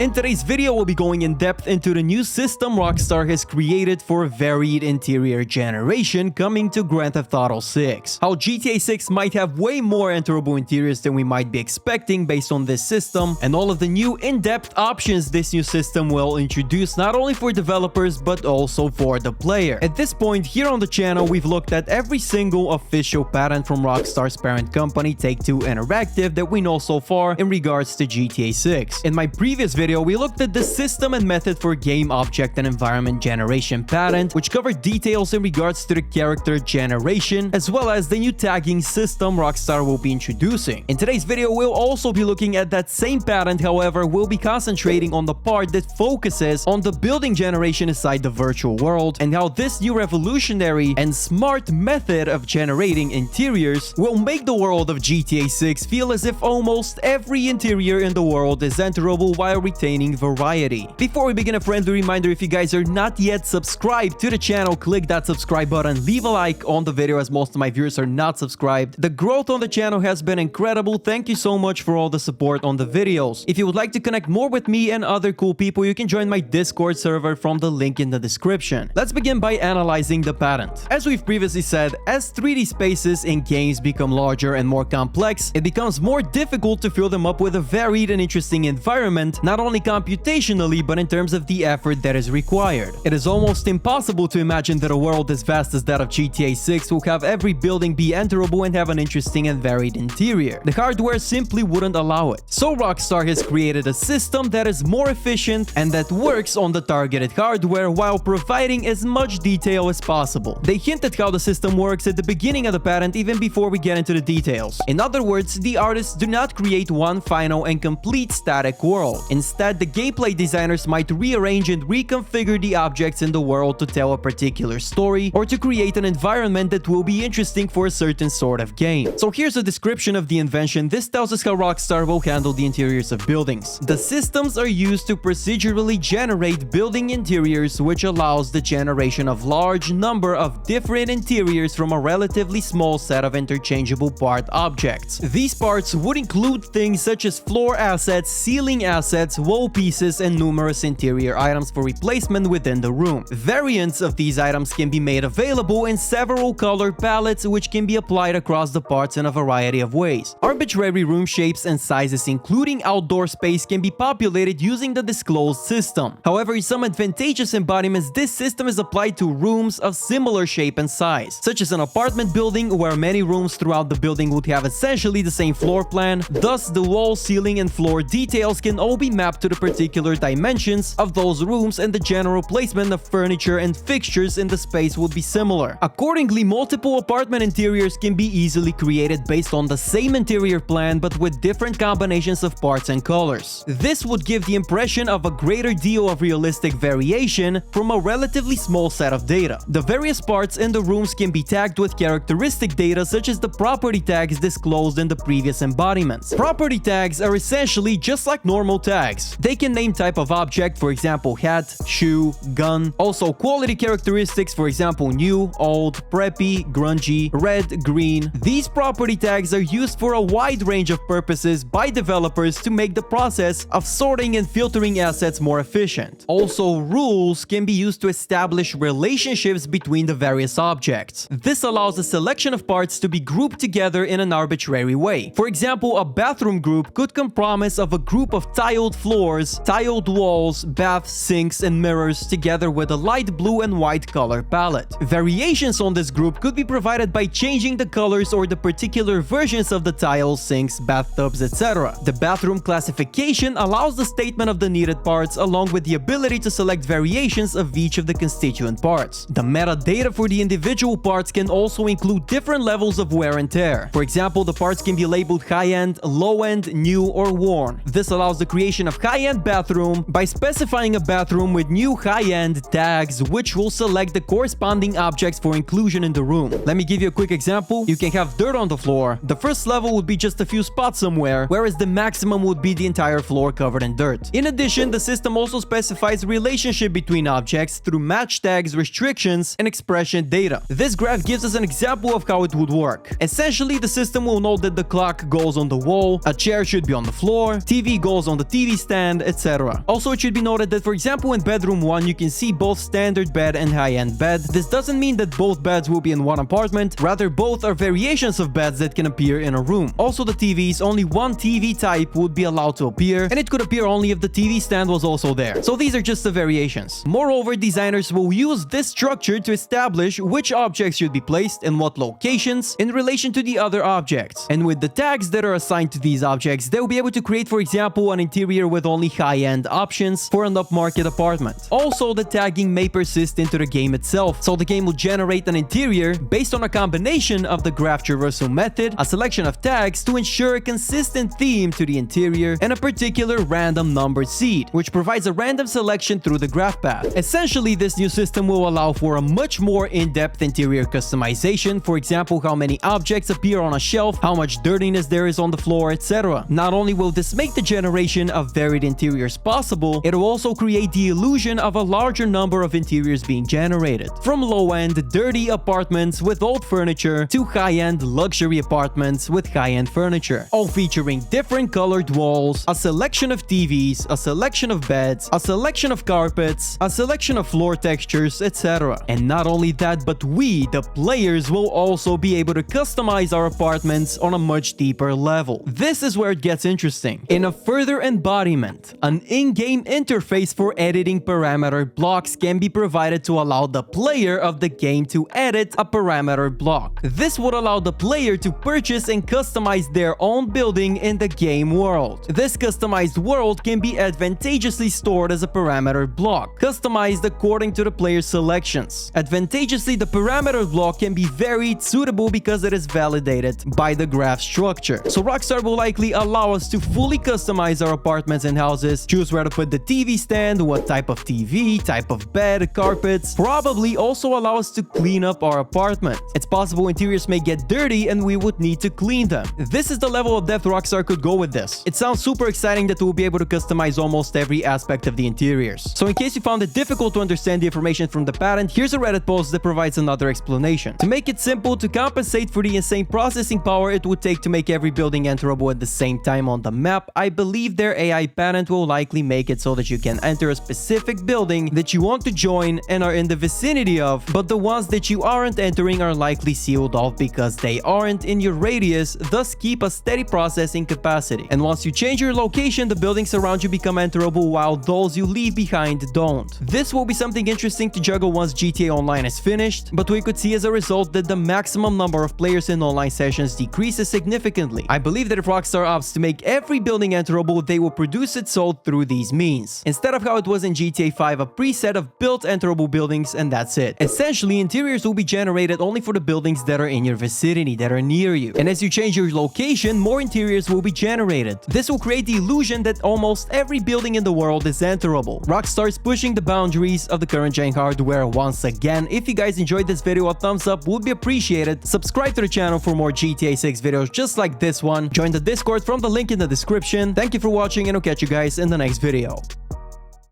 In today's video, we'll be going in depth into the new system Rockstar has created for varied interior generation coming to Grand Theft Auto 6. How GTA 6 might have way more enterable interiors than we might be expecting based on this system, and all of the new in-depth options this new system will introduce not only for developers but also for the player. At this point here on the channel, we've looked at every single official patent from Rockstar's parent company Take-Two Interactive that we know so far in regards to GTA 6. In my previous video, we looked at the system and method for game object and environment generation patent, which covered details in regards to the character generation, as well as the new tagging system Rockstar will be introducing. In today's video, we'll also be looking at that same patent, however, we'll be concentrating on the part that focuses on the building generation inside the virtual world, and how this new revolutionary and smart method of generating interiors will make the world of GTA 6 feel as if almost every interior in the world is enterable while retaining variety. Before we begin, a friendly reminder: if you guys are not yet subscribed to the channel, click that subscribe button, leave a like on the video as most of my viewers are not subscribed. The growth on the channel has been incredible. Thank you so much for all the support on the videos. If you would like to connect more with me and other cool people, you can join my Discord server from the link in the description. Let's begin by analyzing the patent. As we've previously said, as 3D spaces in games become larger and more complex, it becomes more difficult to fill them up with a varied and interesting environment, not only computationally but in terms of the effort that is required. It is almost impossible to imagine that a world as vast as that of GTA 6 will have every building be enterable and have an interesting and varied interior. The hardware simply wouldn't allow it. So Rockstar has created a system that is more efficient and that works on the targeted hardware while providing as much detail as possible. They hint at how the system works at the beginning of the patent, even before we get into the details. In other words, the artists do not create one final and complete static world. Instead, the gameplay designers might rearrange and reconfigure the objects in the world to tell a particular story or to create an environment that will be interesting for a certain sort of game. So here's a description of the invention. This tells us how Rockstar will handle the interiors of buildings. The systems are used to procedurally generate building interiors, which allows the generation of large number of different interiors from a relatively small set of interchangeable part objects. These parts would include things such as floor assets, ceiling assets, wall pieces, and numerous interior items for replacement within the room. Variants of these items can be made available in several color palettes, which can be applied across the parts in a variety of ways. Arbitrary room shapes and sizes, including outdoor space, can be populated using the disclosed system. However, in some advantageous embodiments, this system is applied to rooms of similar shape and size, such as an apartment building where many rooms throughout the building would have essentially the same floor plan. Thus, the wall, ceiling, and floor details can all be mapped to the particular dimensions of those rooms, and the general placement of furniture and fixtures in the space would be similar. Accordingly, multiple apartment interiors can be easily created based on the same interior plan but with different combinations of parts and colors. This would give the impression of a greater deal of realistic variation from a relatively small set of data. The various parts in the rooms can be tagged with characteristic data such as the property tags disclosed in the previous embodiments. Property tags are essentially just like normal tags. They can name type of object, for example hat, shoe, gun. Also quality characteristics, for example new, old, preppy, grungy, red, green. These property tags are used for a wide range of purposes by developers to make the process of sorting and filtering assets more efficient. Also, rules can be used to establish relationships between the various objects. This allows a selection of parts to be grouped together in an arbitrary way. For example, a bathroom group could comprise of a group of tiled floors, tiled walls, bath sinks, and mirrors together with a light blue and white color palette. Variations on this group could be provided by changing the colors or the particular versions of the tiles, sinks, bathtubs, etc. The bathroom classification allows the statement of the needed parts along with the ability to select variations of each of the constituent parts. The metadata for the individual parts can also include different levels of wear and tear. For example, the parts can be labeled high-end, low-end, new, or worn. This allows the creation of high-end bathroom by specifying a bathroom with new high-end tags, which will select the corresponding objects for inclusion in the room. Let me give you a quick example. You can have dirt on the floor. The first level would be just a few spots somewhere, whereas the maximum would be the entire floor covered in dirt. In addition, the system also specifies relationship between objects through match tags, restrictions, and expression data. This graph gives us an example of how it would work. Essentially, the system will know that the clock goes on the wall, a chair should be on the floor, TV goes on the TV stand, etc. Also, it should be noted that, for example, in bedroom 1, you can see both standard bed and high-end bed. This doesn't mean that both beds will be in one apartment, rather both are variations of beds that can appear in a room. Also, the TVs, only one TV type would be allowed to appear, and it could appear only if the TV stand was also there. So these are just the variations. Moreover, designers will use this structure to establish which objects should be placed in what locations in relation to the other objects. And with the tags that are assigned to these objects, they will be able to create, for example, an interior with only high-end options for an upmarket apartment. Also, the tagging may persist into the game itself, so the game will generate an interior based on a combination of the graph traversal method, a selection of tags to ensure a consistent theme to the interior, and a particular random numbered seed, which provides a random selection through the graph path. Essentially, this new system will allow for a much more in-depth interior customization, for example, how many objects appear on a shelf, how much dirtiness there is on the floor, etc. Not only will this make the generation of varied interiors possible, it will also create the illusion of a larger number of interiors being generated. From low-end, dirty apartments with old furniture to high-end luxury apartments with high-end furniture, all featuring different colored walls, a selection of TVs, a selection of beds, a selection of carpets, a selection of floor textures, etc. And not only that, but we, the players, will also be able to customize our apartments on a much deeper level. This is where it gets interesting. In a further embodiment, an in-game interface for editing parameter blocks can be provided to allow the player of the game to edit a parameter block. This would allow the player to purchase and customize their own building in the game world. This customized world can be advantageously stored as a parameter block, customized according to the player's selections. Advantageously, the parameter block can be varied, suitable because it is validated by the graph structure. So Rockstar will likely allow us to fully customize our apartments and houses, choose where to put the TV stand, what type of TV, type of bed, carpets, probably also allow us to clean up our apartment. It's possible interiors may get dirty and we would need to clean them. This is the level of depth Rockstar could go with this. It sounds super exciting that we'll be able to customize almost every aspect of the interiors. So in case you found it difficult to understand the information from the patent, here's a Reddit post that provides another explanation. To make it simple, to compensate for the insane processing power it would take to make every building enterable at the same time on the map, I believe their AI patent will likely make it so that you can enter a specific building that you want to join and are in the vicinity of, but the ones that you aren't entering are likely sealed off because they aren't in your radius, thus keep a steady processing capacity. And once you change your location, the buildings around you become enterable while those you leave behind don't. This will be something interesting to juggle once GTA Online is finished, but we could see as a result that the maximum number of players in online sessions decreases significantly. I believe that if Rockstar opts to make every building enterable, they will produce it sold through these means, instead of how it was in GTA 5, a preset of built enterable buildings and that's it. Essentially, interiors will be generated only for the buildings that are in your vicinity, that are near you. And as you change your location, more interiors will be generated. This will create the illusion that almost every building in the world is enterable. Rockstar is pushing the boundaries of the current gen hardware once again. If you guys enjoyed this video, a thumbs up would be appreciated. Subscribe to the channel for more GTA 6 videos just like this one. Join the Discord from the link in the description. Thank you for watching and I'll catch you guys in the next video.